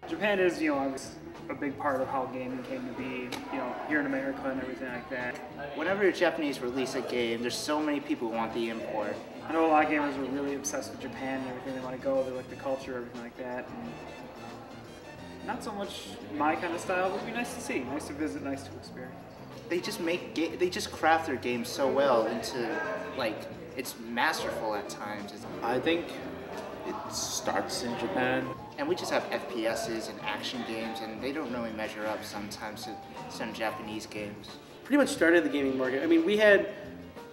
Japan is, obviously a big part of how gaming came to be, here in America and everything like that. Whenever the Japanese release a game, there's so many people who want the import. I know a lot of gamers are really obsessed with Japan and everything. They want to go, they like the culture, everything like that. And not so much my kind of style, but it'd be nice to see, nice to visit, nice to experience. They just craft their games so well into, it's masterful at times. I think it starts in Japan. And we just have FPSs and action games, and they don't really measure up sometimes to some Japanese games. Pretty much started the gaming market. I mean, we had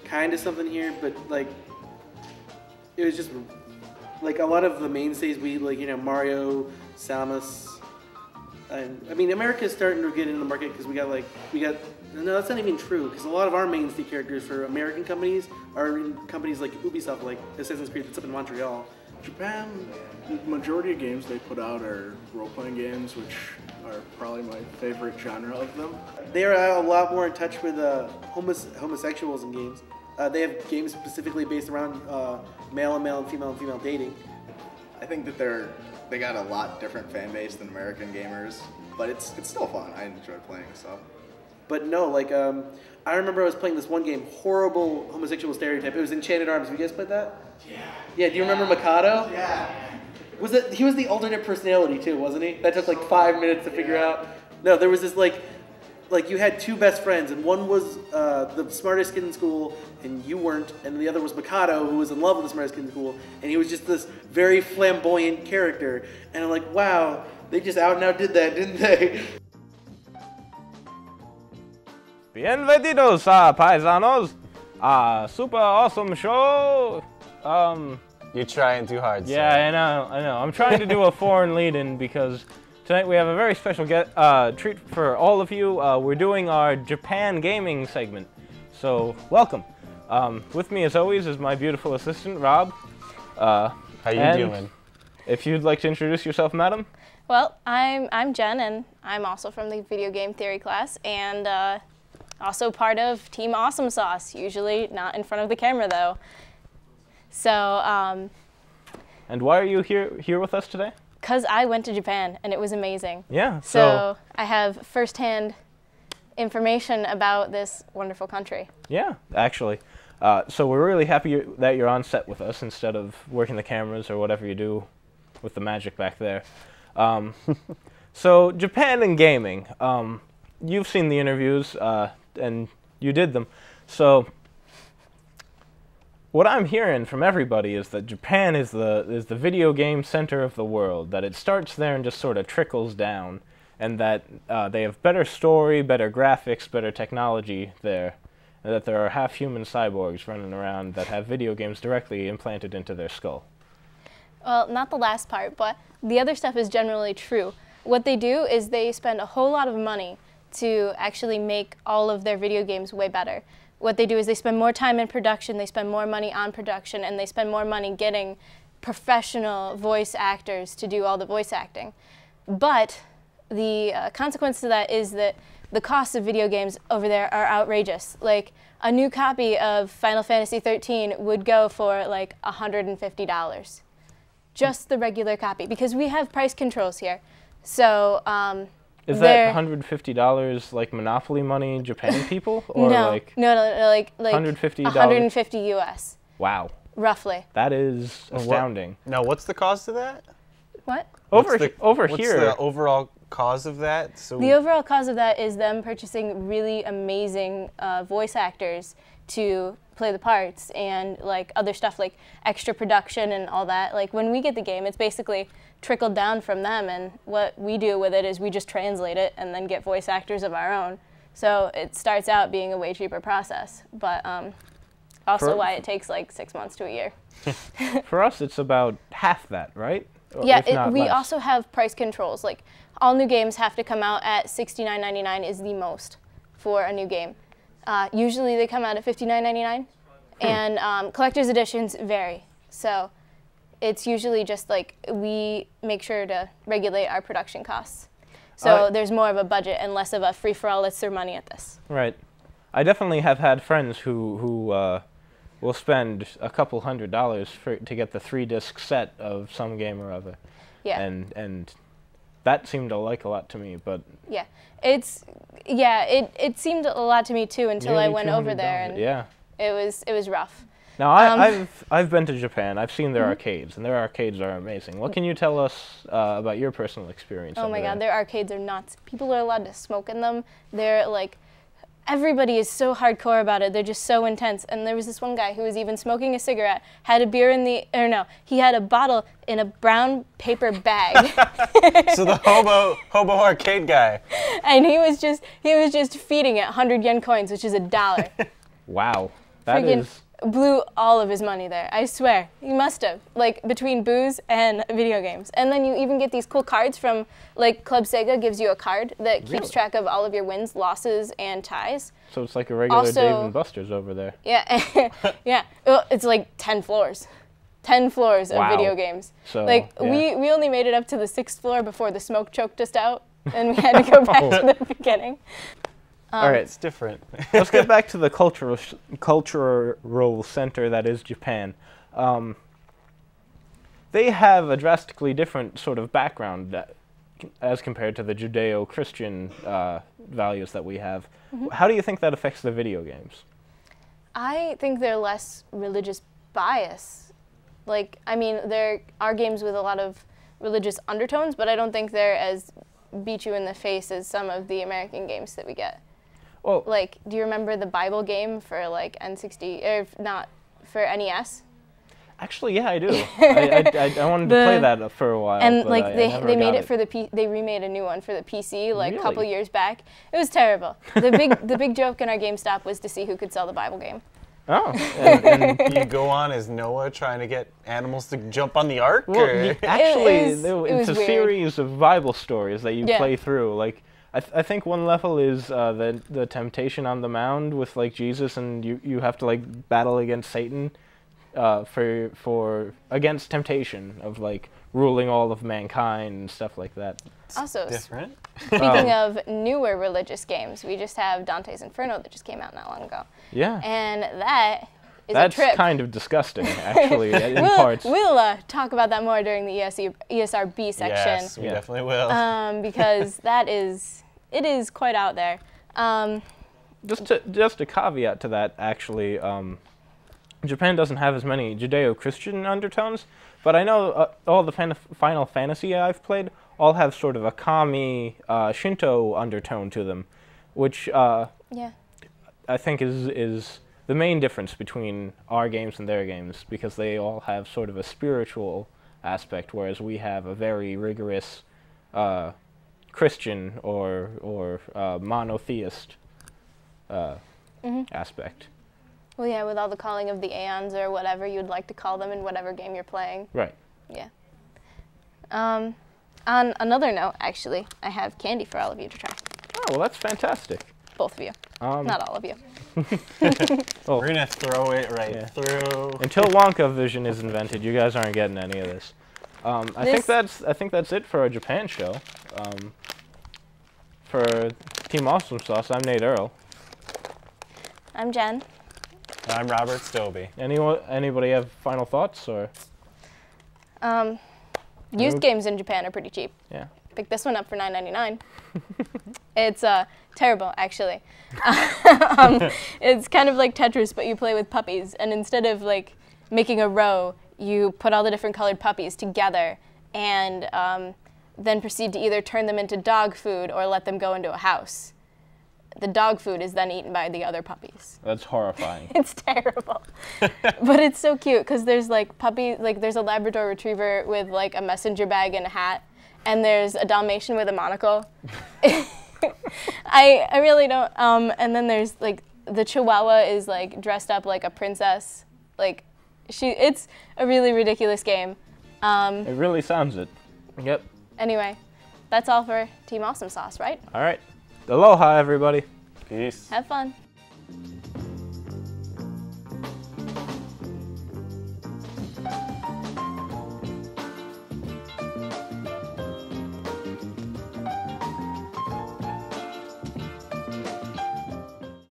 kind of something here, but it was just a lot of the mainstays. We Mario, Samus, and I mean America's starting to get into the market because we got no, that's not even true because a lot of our mainstay characters for American companies are in companies like Ubisoft, like Assassin's Creed that's up in Montreal. Japan, the majority of games they put out are role-playing games, which are probably my favorite genre of them. They are a lot more in touch with homosexuals in games. They have games specifically based around male and female dating. I think that they got a lot different fan base than American gamers, but it's still fun. I enjoy playing stuff. But no, I remember I was playing this one game, horrible homosexual stereotype. It was Enchanted Arms. Have you guys played that? Yeah. Yeah, do you remember Mikado? Yeah. He was the alternate personality too, wasn't he? That took 5 minutes to figure out. No, there was this you had two best friends, and one was the smartest kid in school, and you weren't, and the other was Mikado, who was in love with the smartest kid in school, and he was just this very flamboyant character. And I'm like, wow, they just out and out did that, didn't they? Bienvenidos a paisanos, a Super Awesome Show. You're trying too hard. Yeah, I know. I'm trying to do a foreign lead-in because tonight we have a very special treat for all of you. We're doing our Japan gaming segment, so welcome. With me, as always, is my beautiful assistant, Rob. How you doing? If you'd like to introduce yourself, madam. Well, I'm Jen, and I'm also from the video game theory class, and also part of Team Awesome Sauce. Usually not in front of the camera, though. So, And why are you here with us today? Because I went to Japan, and it was amazing. Yeah, so I have firsthand information about this wonderful country. Yeah, actually. So we're really happy that you're on set with us instead of working the cameras or whatever you do with the magic back there. So Japan and gaming. You've seen the interviews, and you did them. So what I'm hearing from everybody is that Japan is the video game center of the world, that it starts there and just sort of trickles down, and that they have better story, better graphics, better technology there, and that there are half-human cyborgs running around that have video games directly implanted into their skull. Well, not the last part, but the other stuff is generally true. What they do is they spend a whole lot of money to actually make all of their video games way better. What they do is they spend more time in production, they spend more money on production, and they spend more money getting professional voice actors to do all the voice acting. But the consequence to that is that the costs of video games over there are outrageous. Like, a new copy of Final Fantasy XIII would go for like $150. Just the regular copy, because we have price controls here. So, is that $150 like Monopoly money, Japan people, or no, like like $150? $150 US. Wow. Roughly. That is astounding. Now, what's the cost of that? What? Over here. What's the overall cause of that? So the overall cause of that is them purchasing really amazing voice actors to play the parts, and like other stuff like extra production and all that. Like when we get the game, it's basically trickled down from them, and what we do with it is we just translate it and then get voice actors of our own. So it starts out being a way cheaper process, but also why it takes like 6 months to a year. For us, it's about half that, right? Yeah, we also have price controls. Like all new games have to come out at $69.99 is the most for a new game. Usually they come out at $59.99, and collector's editions vary. So it's usually just like we make sure to regulate our production costs. So there's more of a budget and less of a free-for-all, let's throw money at this. Right. I definitely have had friends who will spend a couple $100s to get the 3-disc set of some game or other. Yeah. And that seemed like a lot to me, but Yeah, it seemed a lot to me too until I went over there, and yeah, it was rough. Now I've been to Japan. I've seen their arcades, and their arcades are amazing. What can you tell us about your personal experience? Oh my God, their arcades are nuts. People are allowed to smoke in them. They're like, everybody is so hardcore about it. They're just so intense. And there was this one guy who was even smoking a cigarette, had a beer in the, or no, he had a bottle in a brown paper bag. So the hobo arcade guy. And he was just feeding it 100 yen coins, which is $1. Wow, that Freaking is. Blew all of his money there. I swear, he must have. Like between booze and video games, and then you even get these cool cards from like Club Sega gives you a card that keeps track of all of your wins, losses, and ties. So it's like a regular Also, Dave and Buster's over there. Yeah, yeah. Well, it's like 10 floors. 10 floors of video games. So, like we only made it up to the 6th floor before the smoke choked us out, and we had to go back to the beginning. All right, it's different. Let's get back to the cultural center that is Japan. They have a drastically different sort of background as compared to the Judeo-Christian values that we have. How do you think that affects the video games? I think they're less religious bias. Like, I mean, there are games with a lot of religious undertones, but I don't think they're as beat you in the face as some of the American games that we get. Well, like, do you remember the Bible game for like N60 or not for NES? Actually, yeah, I do. I wanted to play that for a while. And but like they made it for the. they remade a new one for the PC like a Really? couple years back. It was terrible. The big joke in our GameStop was to see who could sell the Bible game. Oh. And you go on as Noah trying to get animals to jump on the ark? Well, actually, it it's a was weird. series of Bible stories that you Yeah. play through. Like, I think one level is the temptation on the mound with like Jesus, and you have to like battle against Satan, for against temptation of like ruling all of mankind and stuff like that. Also, Different. speaking of newer religious games, we just have Dante's Inferno that just came out not long ago. Yeah. And that is That's a trip. kind of disgusting, actually, in parts. We'll talk about that more during the ESRB section. Yes, we definitely will. Because it is quite out there. Just a caveat to that, actually, Japan doesn't have as many Judeo-Christian undertones, but I know all the Final Fantasy I've played all have sort of a kami Shinto undertone to them, which I think is the main difference between our games and their games, because they all have sort of a spiritual aspect, whereas we have a very rigorous Christian or monotheist aspect. Well, yeah, with all the calling of the aeons or whatever you'd like to call them in whatever game you're playing. Right. Yeah. On another note, actually, I have candy for all of you to try. Oh, well, that's fantastic. Both of you. Not all of you. Well, We're going to throw it through. Until Wonka Vision is invented, you guys aren't getting any of this. I think that's it for our Japan show. For Team Awesome Sauce, I'm Nate Earl. I'm Jen. I'm Robert Stobie. Anybody have final thoughts or? Used games in Japan are pretty cheap. Yeah. Pick this one up for $9.99. It's terrible, actually. It's kind of like Tetris, but you play with puppies, and instead of like making a row, you put all the different colored puppies together, and then proceed to either turn them into dog food or let them go into a house. The dog food is then eaten by the other puppies. That's horrifying. It's terrible. But it's so cute because there's like there's a Labrador Retriever with like a messenger bag and a hat, and there's a Dalmatian with a monocle. I really don't, and then there's like the Chihuahua is like dressed up like a princess. Like it's a really ridiculous game. It really sounds it. Yep. Anyway, that's all for Team Awesome Sauce, right? All right. Aloha, everybody. Peace. Have fun.